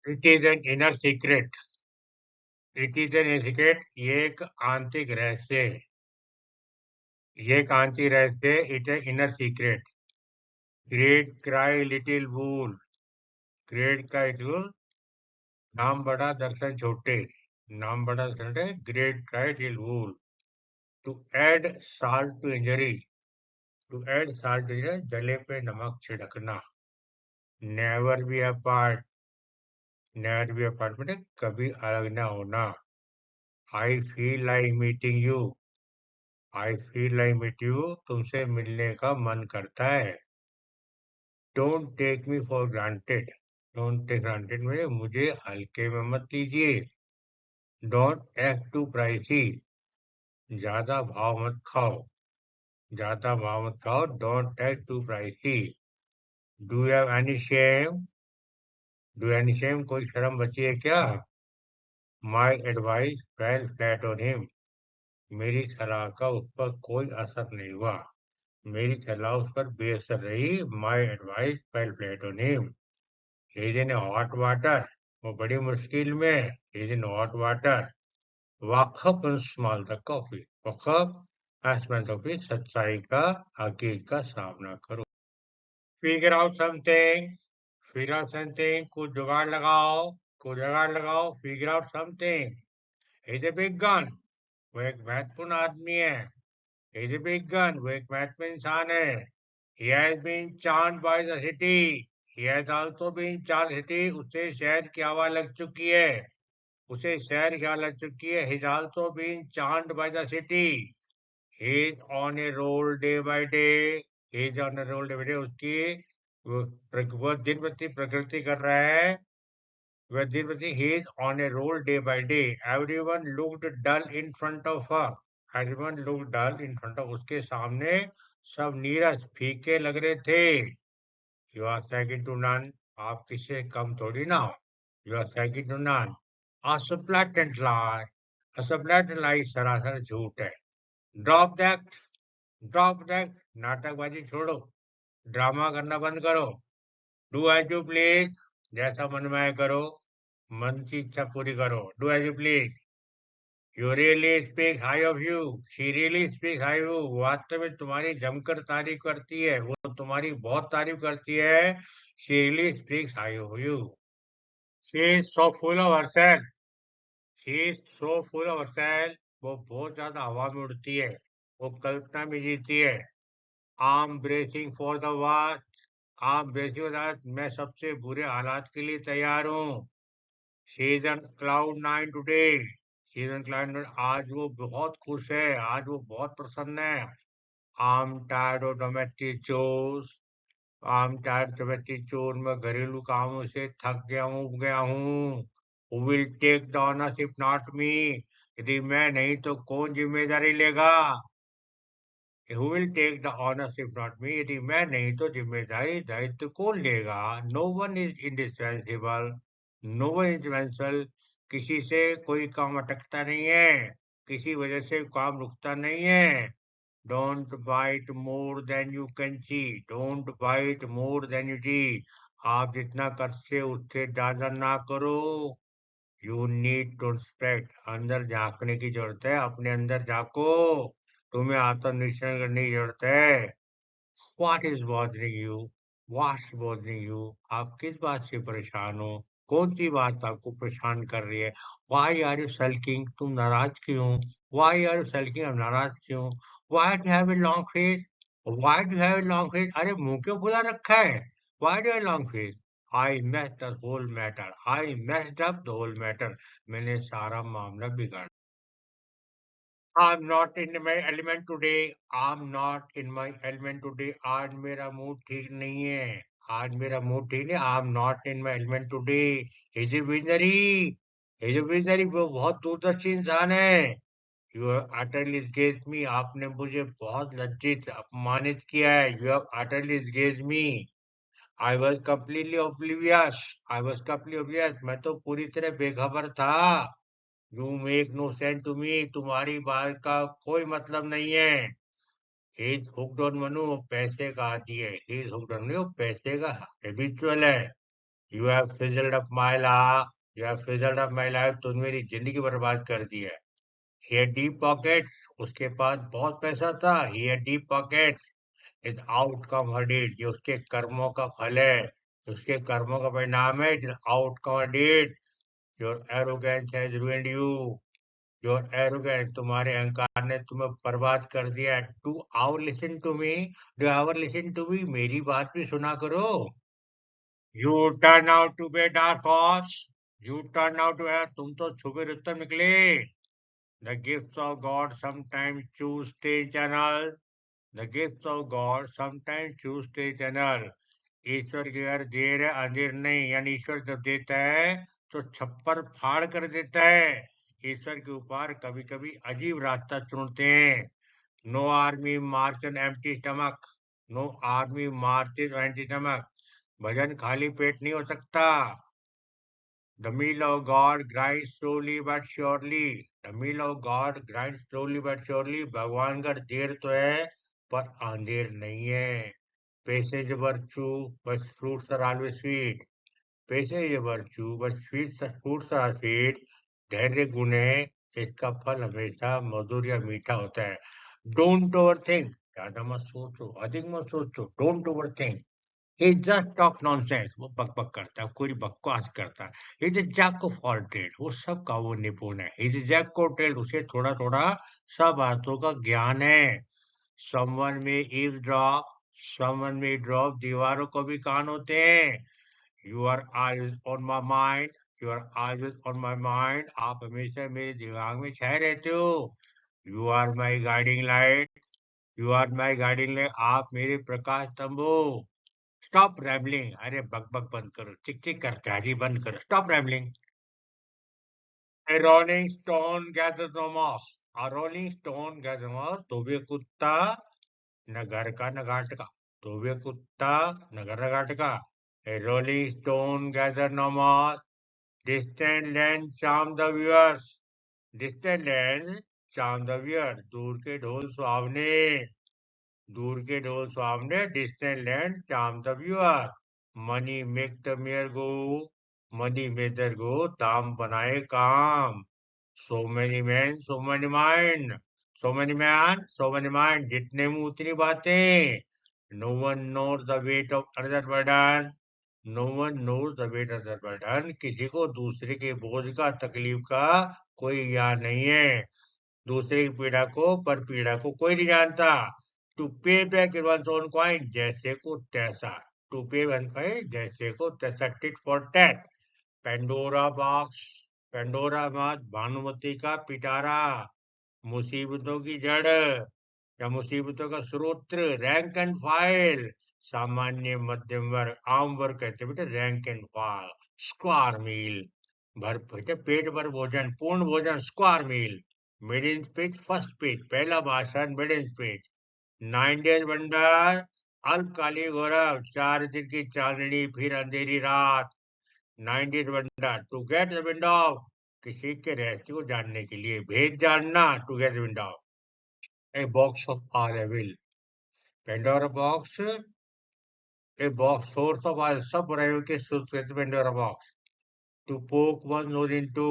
It is an inner secret. It is an secret, ये एक आंतरिक रहस्य है। ये एक आंतरिक रहस्य है, इट है inner secret. Great cry little wool. Great का लिटिल, नाम बड़ा दर्शन छोटे। नाम बड़ा दर्शन छोटे, great cry little wool. To add salt to injury. To add salt to injury, जले पे नमक छिड़कना। Never be apart. Never be apart मतलब कभी अलग ना होना। I feel like meeting you. I feel like meet you, तुमसे मिलने का मन करता है। Don't take me for granted. Don't take granted में मुझे हल्के में मत लीजिए। Don't act too pricey. ज्यादा भाव मत खाओ। ज्यादा भाव मत खाओ। Don't act too pricey. Do you have any shame. Do any shame, कोई शर्म बची है क्या? My advice fell flat on him. मेरी सलाह का उस पर कोई असर नहीं हुआ। मेरी सलाह उस पर बेअसर रही। My advice fell flat on him. He is in hot water. वो बड़ी मुश्किल में। He is in hot water. Wake up smell the coffee. Wake up smell coffee, सच्चाई का हकीकत का सामना करो। Figure out something. Figure out something, कुछ जुगाड़ लगाओ। कुछ जुगाड़ लगाओ। Figure out something. Is a big gun. वो एक महत्वपूर्ण आदमी है। इज ए बिग गन, वो एक महत्वपूर्ण इंसान है। He has been charmed by the city. He has also been charmed city. उसे शहर की हवा लग चुकी है। उसे शहर की हवा लग चुकी है। He has also been charmed by the city. He is on a roll day by day. He is on a roll day by day. उसकी वो दिन प्रति प्रकृति कर रहा है। वह दिन प्रति he is on a roll day by day. Everyone looked dull in front of her. Everyone looked dull in front of, उसके सामने सब नीरस फीके लग रहे थे। You are second to none. आप किसी कम थोड़ी ना हो। You are second to none. A blatant lie. A blatant lie सरासर झूठ है। Drop that. Drop that. नाटकबाजी छोड़ो। ड्रामा करना बंद करो। Do as you please. जैसा मन में करो। मन की इच्छा पूरी करो। Do as you please. You really speak high of you. She really speaks high of you. वास्तव में तुम्हारी जमकर तारीफ करती है। वो तुम्हारी बहुत तारीफ करती है। She really speaks high of you. She is so full of herself. She is so full of herself. वो बहुत ज्यादा हवा में उड़ती है। वो कल्पना में जीती है। I'm bracing for the worst. I'm bracing for the worst. मैं सबसे बुरे हालात के लिए तैयार हूँ। She is on cloud nine today. She is on cloud nine. आज वो बहुत खुश है। आज वो बहुत प्रसन्न है। I'm tired of domestic chores. I'm tired of domestic chores. मैं घरेलू कामों से थक गया हूँ, उब गया हूँ। Who will take the honors if not me? यदि मैं नहीं तो कौन जिम्मेदारी लेगा? Who will take the honors if not me? यदि मैं नहीं तो जिम्मेदारी दायित्व कौन लेगा? No one is indispensable. No one is indispensable. किसी से कोई काम अटकता नहीं है। किसी वजह से काम रुकता नहीं है। Don't bite more than you can chew. Don't bite more than you chew. आप जितना कर से उससे ज्यादा ना करो। You need to inspect. अंदर झांकने की जरूरत है। अपने अंदर झांको। तुम्हें आत्मनिरीक्षण करने की जरूरत है। What is bothering you? What's bothering you? आप किस बात से परेशान हो? कौन सी बात आपको परेशान कर रही है? Why are you sulking? तुम नाराज क्यों? Why are you sulking? आप नाराज क्यों? Why do you have a long face? Why do you have a long face? अरे मुंह क्यों फुला रखा है? Why do you have a long face? I messed the whole matter. I messed up the whole matter. मैंने सारा मामला बिगाड़। I'm not in my element today. I'm not in my element today. आज मेरा मूड ठीक नहीं है। आज मेरा मूड ठीक नहीं। I'm not in my element today. He's a visionary. He's a visionary. वो बहुत दूरदर्शी इंसान है। You have utterly disgraced me. आपने मुझे बहुत लज्जित अपमानित किया है। You have utterly disgraced me. I was completely oblivious. I was completely oblivious. मैं तो पूरी तरह बेखबर था। You make no sense to me. तुम्हारी बात का कोई मतलब नहीं है। He is hooked on money, वो पैसे का आदी है। He is hooked on money, वो पैसे का हैबिचुअल है। You have fizzled up my life, you have fizzled up my life, तुमने मेरी जिंदगी बर्बाद कर दी है। ही हैड डीप पॉकेट्स, उसके पास बहुत पैसा था। He had deep pockets, is outcome her deed, ये उसके कर्मों का फल है, उसके कर्मों का परिणाम है। It is outcome her deed. Your arrogance has ruined you, your arrogance, तुम्हारे अहंकार ने तुम्हें बर्बाद कर दिया है। Do our listen to me, do our listen to me, मेरी बात भी सुना करो। You turn out to be dark horse, you turn out to, तुम तो छुपे रुस्तम निकले। The gifts of God sometimes choose stage channel, the gifts of God sometimes choose stage channel. ईश्वर की अगर देर है अंधेर नहीं, यानी ईश्वर जब देता है तो छप्पर फाड़ कर देता है। ईश्वर के ऊपर कभी कभी अजीब रास्ता चुनते हैं। No army march on empty stomach, no army marches on empty stomach, भजन खाली पेट नहीं हो सकता। The meal of God grinds slowly but surely. The meal of God grinds slowly but surely. भगवान का देर तो है पर अंधेर नहीं है। Patience is virtue, but fruits are always sweet. Patience is virtue, but fruits are sweet. धैर्य गुण है, इसका फल हमेशा मधुर या मीठा होता है। Don't overthink, ज्यादा मत सोचो, अधिक मत सोचो। Don't overthink. He just talk nonsense, वो बक बक करता है, कोई बकवास करता है। He is a jack of all trades, वो सब का वो निपुण है। He is a jack of trades, उसे थोड़ा थोड़ा सब बातों का ज्ञान है। Someone may eavesdrop, someone may drop, दीवारों को भी कान होते हैं। You are always on my mind, you are always on my mind, आप हमेशा मेरे दिमाग में छाए रहते हो। You are my guiding light, you are my guiding light, आप मेरे प्रकाश स्तंभ हो। स्टॉप रैमलिंग, अरे बक बक बंद करो, चिक चिक करता है जी, बंद करो, stop rambling. A rolling stone gathers no moss, a rolling stone gathers no moss, तो भी कुत्ता न घर का न घाट का, तो भी कुत्ता न घर न घाट का। A rolling stone gathers no moss, distant land charm the viewers, distant land charm the viewers, दूर के ढोल सुहावने, दूर के ढोल सुहावने, distant land charm the viewer. Money make the mere go, money make the go, दाम बनाए काम। So many men, so many mind, so many man, so many mind, जितने मुंह उतनी बातें। No one knows the weight of another burden, no one knows the weight of another burden, किसी को दूसरे के बोझ का, तकलीफ का कोई ज्ञान नहीं है। दूसरे की पीड़ा को, पर पीड़ा को कोई नहीं जानता। टू पे बैक वंस ओन कॉइन, जैसे को तैसा। टू पे वन कॉइन, जैसे को तैसा, tit for tat. Pandora box, Pandora मत, भानुमति का पिटारा। मुसीबतों की जड़ या मुसीबतों का स्रोत, रैंक एंड फाइल। सामान्य मध्यम वर्ग, आम वर्ग कहते हैं बेटे रैंक एंड फाइल। स्क्वायर मील, भर बेटे पेट भर भोजन, पूर्ण भोजन, स्क्वायर मील। मिडिल स्पीच, फर्स्ट पेज, पहला भाषण, मिडिल स्पीच। 9 डेज वंडर, अल्पकालिक गौरव, 4 दिन की चांदनी फिर अंधेरी रात। 9 days wonder, to get the wind of, किसी के रहस्य को जानने के लिए, भेद जानना, to get the wind of. A box of all evil, Pandora box, a box source of all, सब बुराइयों के स्रोत कहते हैं Pandora box. To poke one's nose into,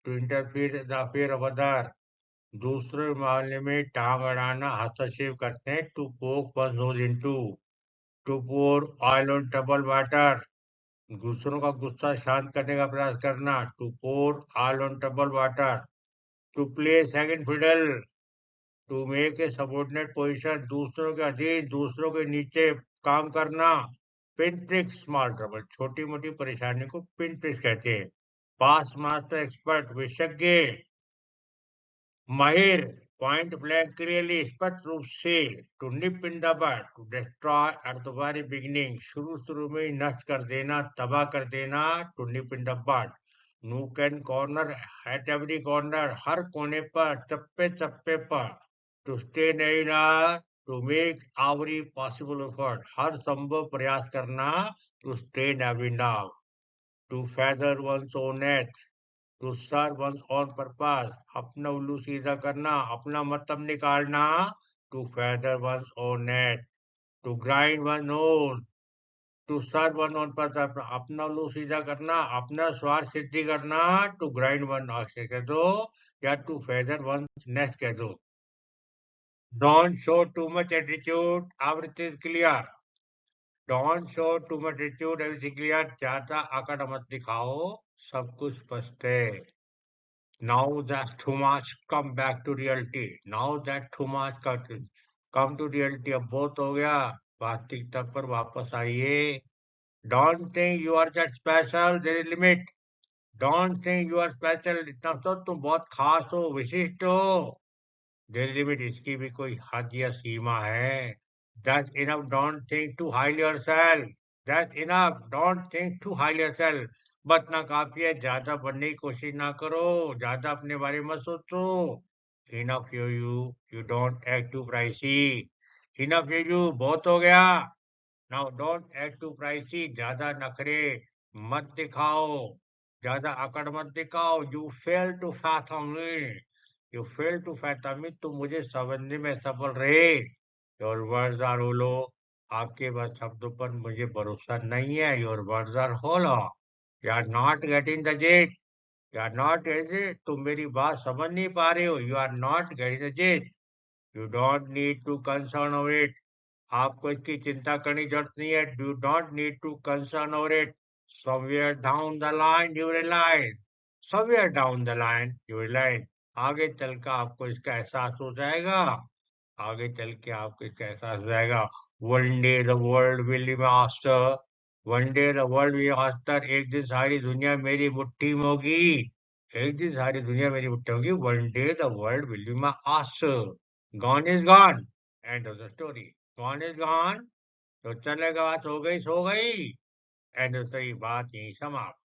to interfere in the affair of other, दूसरे मामले में टांग अड़ाना, हस्तक्षेप करते हैं। To poke one's nose into, to pour oil on troubled water, दूसरों का गुस्सा शांत करने का प्रयास करना। To pour oil on troubled water, to play second fiddle, to make a subordinate position, दूसरों के अधीन, दूसरों के नीचे काम करना। पिन ट्रिक्स, स्मॉल ट्रबल, छोटी मोटी परेशानी को पिन ट्रिक्स कहते हैं। पास मास्टर एक्सपर्ट, विशेषज्ञ। माहिर, पॉइंट ब्लैंक क्लियरली, स्पष्ट रूप से। To nip in the bud, to destroy at the very beginning, शुरू में ही नष्ट कर देना, तबाह कर देना। To nip in the bud. Nook and corner, at every corner, हर कोने पर, चप्पे चप्पे पर। To strain nerve, to make every possible effort, हर संभव प्रयास करना। To strain every nerve, to feather one's own net, to serve one's own purpose, अपना उल्लू सीधा करना, अपना मतलब निकालना। To feather one's own net, to grind one nose, to serve one on पर अपना उल्लू सीधा करना, अपना स्वार्थ सिद्धि करना, टू ग्राइंड वन ऐसे कह दो, या टू फेदर वन नेस्ट कह दो। Don't show too much attitude, everything is clear. Don't show too much attitude, everything clear. ज्यादा अकड़ मत दिखाओ, सब कुछ स्पष्ट है। Now that too much, come back to reality. Now that too much, come to reality. अब बहुत हो गया, वास्तविकता पर वापस आइए। Don't think you are that special, there is limit. Don't think you are special, इतना तो तुम बहुत खास हो, विशिष्ट हो। There is limit, इसकी भी कोई हद या सीमा है। That's enough, don't think too highly yourself. That's enough, don't think too highly yourself. बस ना काफी है, ज्यादा बनने की कोशिश ना करो, ज्यादा अपने बारे में सोचो। Enough you don't act too pricey. Enough you, बहुत हो गया। Now don't act too pricey, ज्यादा नखरे मत दिखाओ, ज्यादा अकड़ मत दिखाओ। You fail to fathom me. You fail to fathom me, तुम मुझे समझने में सफल रहे। Your words are hollow, आपके बस शब्दों पर मुझे भरोसा नहीं है। Your words are hollow. You are not getting the gist. You are not getting it. तुम मेरी बात समझ नहीं पा रहे हो। You are not getting the gist. You don't need to concern of it. आपको इसकी चिंता करने की जरूरत नहीं है। You don't need to concern over it. Somewhere down the line you realize. Somewhere down the line you realize. आगे चल कर आपको इसका एहसास हो जाएगा। आगे चल के आपको इसका एहसास हो जाएगा। One day the world will be master. One day the world will be master. एक दिन सारी दुनिया मेरी मुट्ठी में होगी। एक दिन सारी दुनिया मेरी मुट्ठी में होगी। One day the world will be my master. Gone is gone. End of the story. Gone is gone. तो चलेगा, बात हो गई, सो गई। एंड सही बात यही समाप्त।